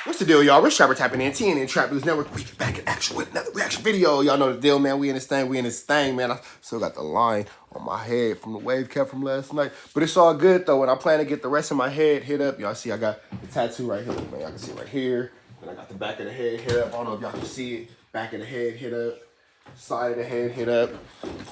What's the deal, y'all? Rich Trapper tapping in, TNN Trap News Network. We back in action with another reaction video. Y'all know the deal, man. We in this thing, man. I still got the line on my head from the wave cap from last night. But it's all good, though, and I plan to get the rest of my head hit up. Y'all see I got the tattoo right here, man. Y'all can see it right here. And I got the back of the head hit up. I don't know if y'all can see it. Back of the head hit up. Side of the head hit up.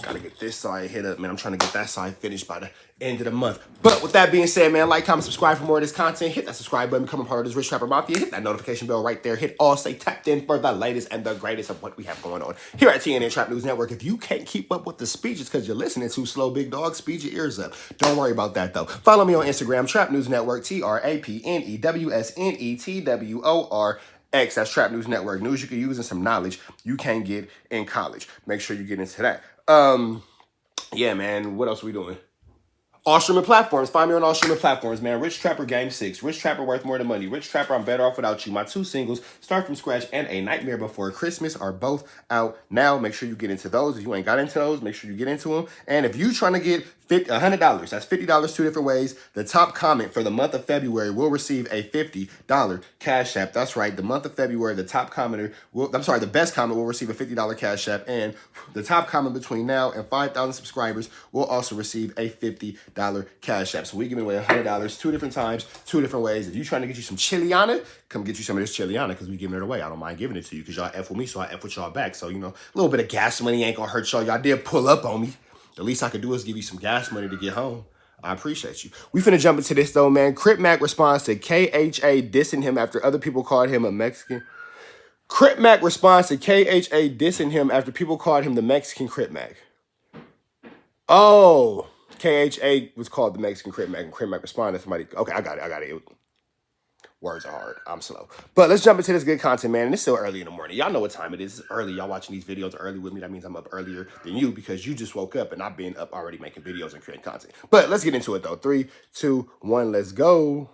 Gotta get this side hit up, man. I'm trying to get that side finished by the end of the month. But with that being said, man, like, comment, subscribe for more of this content. Hit that subscribe button, become a part of this Rich Trapper Mafia. Hit that notification bell right there. Hit all, stay tapped in for the latest and the greatest of what we have going on here at TNN Trap News Network. If you can't keep up with the speech, it's because you're listening too slow, big dog. Speed your ears up. Don't worry about that, though. Follow me on Instagram, Trap News Network, TRAPNEWSNETWOR. X, that's Trap News Network. News you can use and some knowledge you can't get in college. Make sure you get into that. Yeah, man, what else are we doing? All streaming platforms. Find me on all streaming platforms, man. Rich Trapper Game 6. Rich Trapper Worth More Than Money. Rich Trapper I'm Better Off Without You. My 2 singles, Start From Scratch and A Nightmare Before Christmas, are both out now. Make sure you get into those. If you ain't got into those, make sure you get into them. And if you trying to get $100, that's $50 two different ways. The top comment for the month of February will receive a $50 cash app. That's right. The month of February, the top commenter will, the best comment will receive a $50 cash app. And the top comment between now and 5,000 subscribers will also receive a $50 cash app. So we giving away $100 two different times, two different ways. If you trying to get you some chiliana, come get you some of this chiliana because we giving it away. I don't mind giving it to you because y'all F with me, so I F with y'all back. So, you know, a little bit of gas money ain't gonna hurt y'all. Y'all did pull up on me. The least I could do is give you some gas money to get home. I appreciate you. We finna jump into this, though, man. Cripmac responds to KHA dissing him after other people called him a Mexican. Cripmac responds to KHA dissing him after people called him the Mexican Cripmac. Oh, KHA was called the Mexican Cripmac, and Cripmac responded to somebody. Okay, I got it. Words are hard. I'm slow. But let's jump into this good content, man. And it's still early in the morning. Y'all know what time it is. It's early. Y'all watching these videos early with me. That means I'm up earlier than you because you just woke up and I've been up already making videos and creating content. But let's get into it, though. 3, 2, 1, let's go.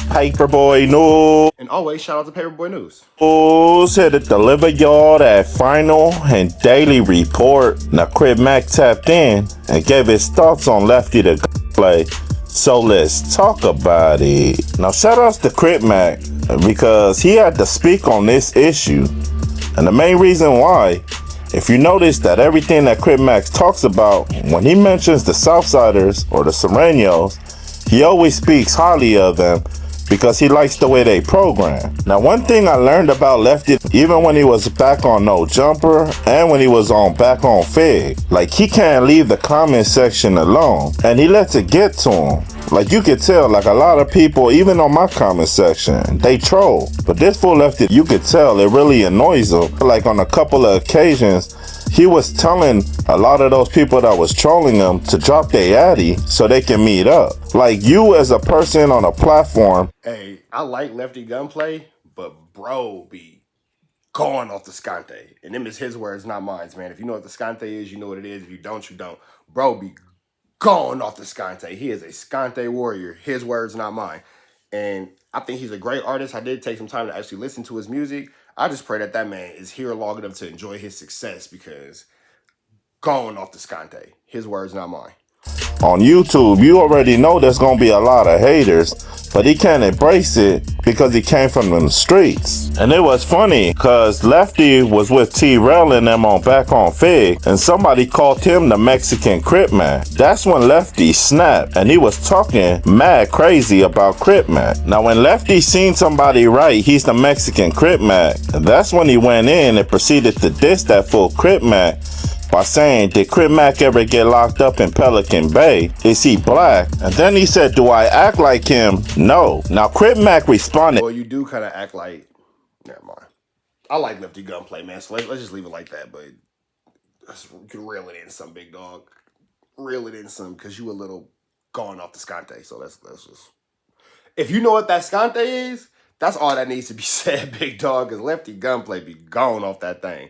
Paperboy News. And always, shout out to Paperboy News. Here to deliver y'all that final and daily report. Now, Cripmac tapped in and gave his thoughts on Lefty Gunplay. So let's talk about it. Now, shout outs to Cripmac because he had to speak on this issue. And the main reason why, if you notice that everything that Cripmac talks about, when he mentions the Southsiders or the Serranos, he always speaks highly of them because he likes the way they program. Now, one thing I learned about Lefty, even when he was back on No Jumper and when he was back on Fig, like, he can't leave the comment section alone and he lets it get to him. Like, you could tell, like, a lot of people, even on my comment section, they troll. But this fool Lefty, you could tell it really annoys him. Like, on a couple of occasions, he was telling a lot of those people that was trolling him to drop their addy so they can meet up. Like, you as a person on a platform. Hey, I like Lefty Gunplay, but bro be going off the Scante. And them is his words, not mine, man. If you know what the Scante is, you know what it is. If you don't, you don't. Bro be going off the Scante. He is a Scante warrior. His words, not mine. And I think he's a great artist. I did take some time to actually listen to his music. I just pray that that man is here long enough to enjoy his success because going off the Scante. His words, not mine. On YouTube, you already know there's gonna be a lot of haters, but he can't embrace it because he came from the streets. And it was funny because Lefty was with Trell and them back on Fig, and somebody called him the Mexican Cripmac. That's when Lefty snapped and he was talking mad crazy about Cripmac. Now, when Lefty seen somebody write he's the Mexican Cripmac, that's when he went in and proceeded to diss that fool Cripmac by saying, did Cripmac ever get locked up in Pelican Bay? Is he black? And then he said, do I act like him? No. Now, Cripmac responded, well, you do kind of act like, never mind. I like Lefty Gunplay, man, so let's just leave it like that, but you can reel it in some, big dog. Reel it in some, because you a little going off the Scante, so let's just. If you know what that Scante is, that's all that needs to be said, big dog, because Lefty Gunplay be going off that thing.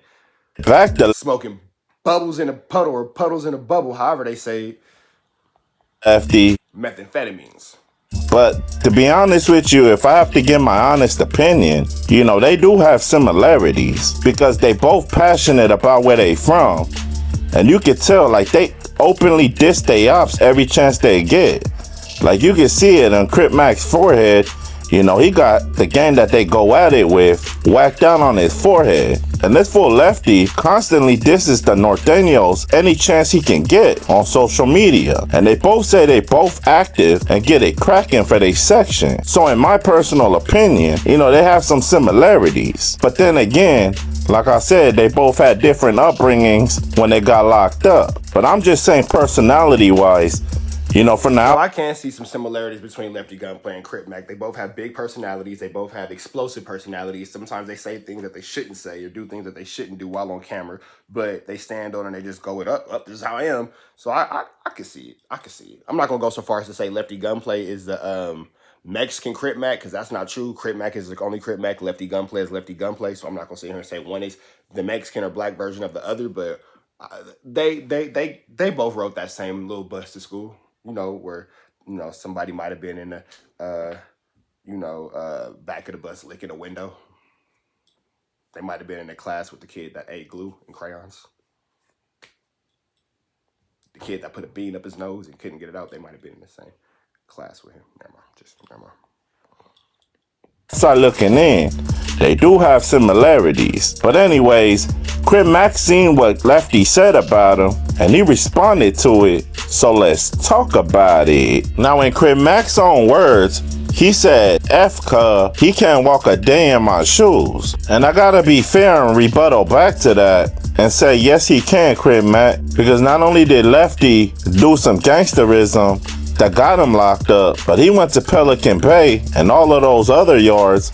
Back to smoking bubbles in a puddle or puddles in a bubble, however they say Lefty. Methamphetamines. But to be honest with you, if I have to give my honest opinion, you know, they do have similarities because they both passionate about where they from. And you could tell, like, they openly diss their ops every chance they get. Like you can see it on Cripmac's forehead. You know, he got the game that they go at it with whacked down on his forehead. And this fool Lefty constantly disses the Norteños any chance he can get on social media. And they both say they both active and get it cracking for their section. So in my personal opinion, you know, they have some similarities. But then again, like I said, they both had different upbringings when they got locked up. But I'm just saying personality-wise, you know, for now. So I can see some similarities between Lefty Gunplay and Cripmac. They both have big personalities. They both have explosive personalities. Sometimes they say things that they shouldn't say or do things that they shouldn't do while on camera, but they stand on it and they just go it up. This is how I am. So I can see it. I can see it. I'm not going to go so far as to say Lefty Gunplay is the Mexican Cripmac, because that's not true. Cripmac is the only Cripmac. Lefty Gunplay is Lefty Gunplay. So I'm not going to sit here and say one is the Mexican or black version of the other, but they both wrote that same little bus to school. You know, where, you know, somebody might have been in the, back of the bus licking a window. They might have been in the class with the kid that ate glue and crayons. The kid that put a bean up his nose and couldn't get it out, they might have been in the same class with him. Never mind. Start looking in. They do have similarities. But anyways, Cripmac seen what Lefty said about him, and he responded to it. So let's talk about it. Now in Cripmac's own words, he said, F cuz, he can't walk a day in my shoes. And I gotta be fair and rebuttal back to that and say, yes he can, Cripmac, because not only did Lefty do some gangsterism that got him locked up, but he went to Pelican Bay and all of those other yards,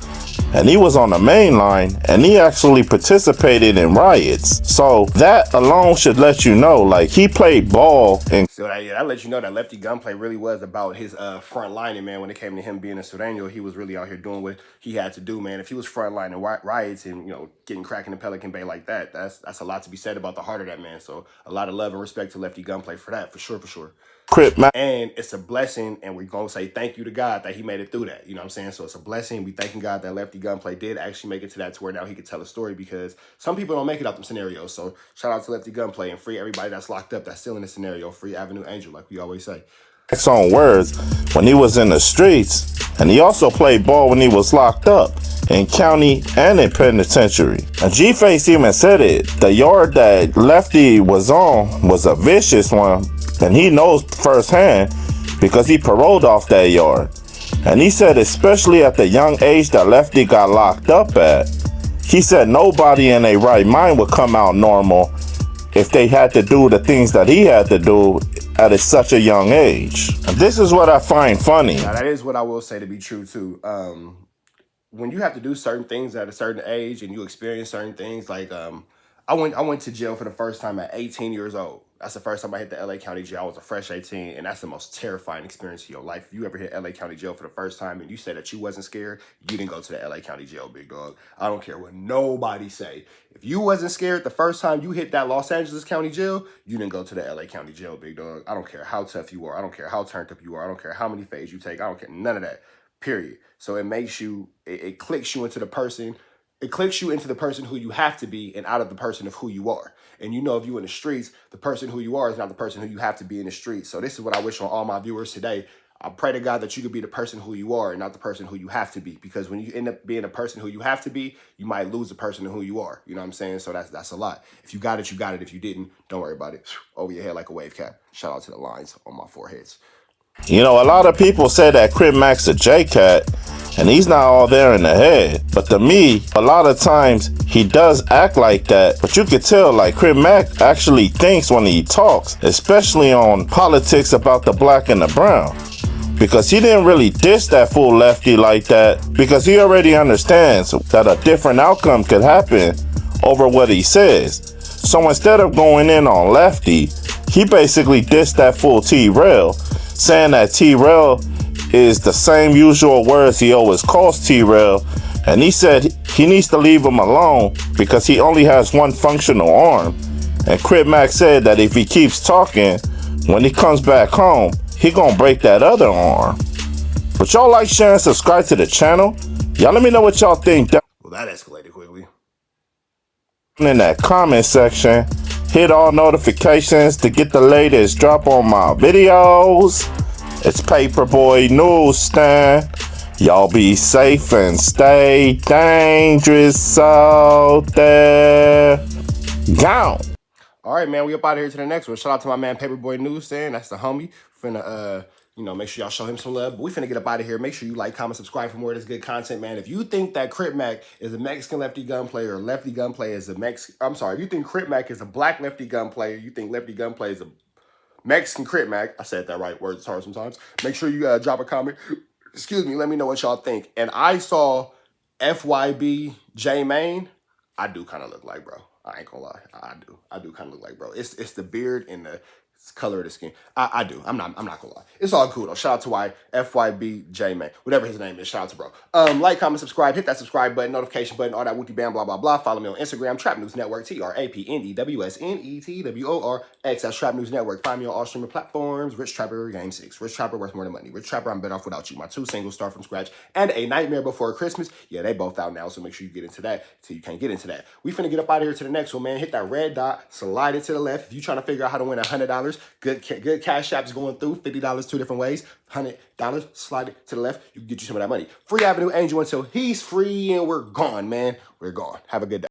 and he was on the main line, and he actually participated in riots. So that alone should let you know, like, he played ball. And so that let you know that Lefty Gunplay really was about his front lining, man. When it came to him being a Sureño, he was really out here doing what he had to do, man. If he was front lining riots and, you know, getting cracking in Pelican Bay like that, that's a lot to be said about the heart of that man. So a lot of love and respect to Lefty Gunplay for that, for sure. Cripmac. And it's a blessing, and we're going to say thank you to God that he made it through that. You know what I'm saying? So it's a blessing. We thanking God that Lefty Gunplay did actually make it to that, to where now he could tell a story, because some people don't make it out them scenarios. So shout out to Lefty Gunplay, and free everybody that's locked up that's still in the scenario. Free Avenue Angel, like we always say. His own words, when he was in the streets, and he also played ball when he was locked up in county and in penitentiary. And G-Face even said it. The yard that Lefty was on was a vicious one, and he knows firsthand because he paroled off that yard. And he said especially at the young age that Lefty got locked up at, he said nobody in their right mind would come out normal if they had to do the things that he had to do at such a young age. And this is what I find funny. Now, that is what I will say to be true too. When you have to do certain things at a certain age and you experience certain things, like I went to jail for the first time at 18 years old. That's the first time I hit the LA County jail. I was a fresh 18, and that's the most terrifying experience of your life. If you ever hit LA County jail for the first time and you said that you wasn't scared, you didn't go to the LA County jail, big dog. I don't care what nobody say. If you wasn't scared the first time you hit that Los Angeles County jail, you didn't go to the LA County jail, big dog. I don't care how tough you are. I don't care how turned up you are. I don't care how many fades you take. I don't care, none of that, period. So it makes you, it clicks you into the person. It clicks you into the person who you have to be and out of the person of who you are. And you know, if you in the streets, the person who you are is not the person who you have to be in the streets. So this is what I wish on all my viewers today. I pray to God that you could be the person who you are and not the person who you have to be. Because when you end up being the person who you have to be, you might lose the person who you are. You know what I'm saying? So that's a lot. If you got it, you got it. If you didn't, don't worry about it. Over your head like a wave cap. Shout out to the lines on my foreheads. You know, a lot of people say that Cripmac's a J-Cat, and he's not all there in the head. But to me, a lot of times, he does act like that. But you could tell, like, Cripmac actually thinks when he talks, especially on politics about the black and the brown. Because he didn't really diss that fool Lefty like that, because he already understands that a different outcome could happen over what he says. So instead of going in on Lefty, he basically dissed that fool T-Rail, saying that T-Rail is the same usual words he always calls T-Rail, and he said he needs to leave him alone because he only has one functional arm. And Cripmac said that if he keeps talking, when he comes back home, he gonna break that other arm. But y'all like, share, and subscribe to the channel. Y'all let me know what y'all think Well, that escalated quickly. in that comment section. Hit all notifications to get the latest drop on my videos. It's Paperboy Newsstand. Y'all be safe and stay dangerous out there. Gone. All right, man, we up out of here to the next one. Shout out to my man Paperboy Newsstand. That's the homie. Finna make sure y'all show him some love. But we finna get up out of here. Make sure you like, comment, subscribe for more of this good content, man. If you think that Cripmac is a Mexican lefty gunplay or Lefty Gunplay is a if you think Cripmac is a black lefty gunplay, you think Lefty Gunplay is a Mexican Cripmac, I said that right, words hard sometimes. Make sure you drop a comment. Excuse me, let me know what y'all think. And I saw FYB J Main. I do kind of look like, bro. I ain't gonna lie. I do kind of look like, bro. It's the beard and the color of the skin. I do. I'm not gonna lie. It's all cool though. Shout out to FYB J Man. Whatever his name is. Shout out to bro. Like, comment, subscribe, hit that subscribe button, notification button, all that wooty bam, blah, blah, blah. Follow me on Instagram, Trap News Network, TRAPNEWSNETWORX. That's Trap News Network. Find me on all streaming platforms. Rich Trapper Game 6. Rich Trapper worth more than money. Rich Trapper, I'm better off without you. My 2 singles, Start From Scratch and A Nightmare Before Christmas. Yeah, they both out now, so make sure you get into that till you can't get into that. We finna get up out of here to the next one, man. Hit that red dot, slide it to the left. If you trying to figure out how to win $100, good cash apps going through, $50 2 different ways. $100, slide it to the left. You can get you some of that money. Free Avenue Angel until he's free, and we're gone, man. We're gone. Have a good day.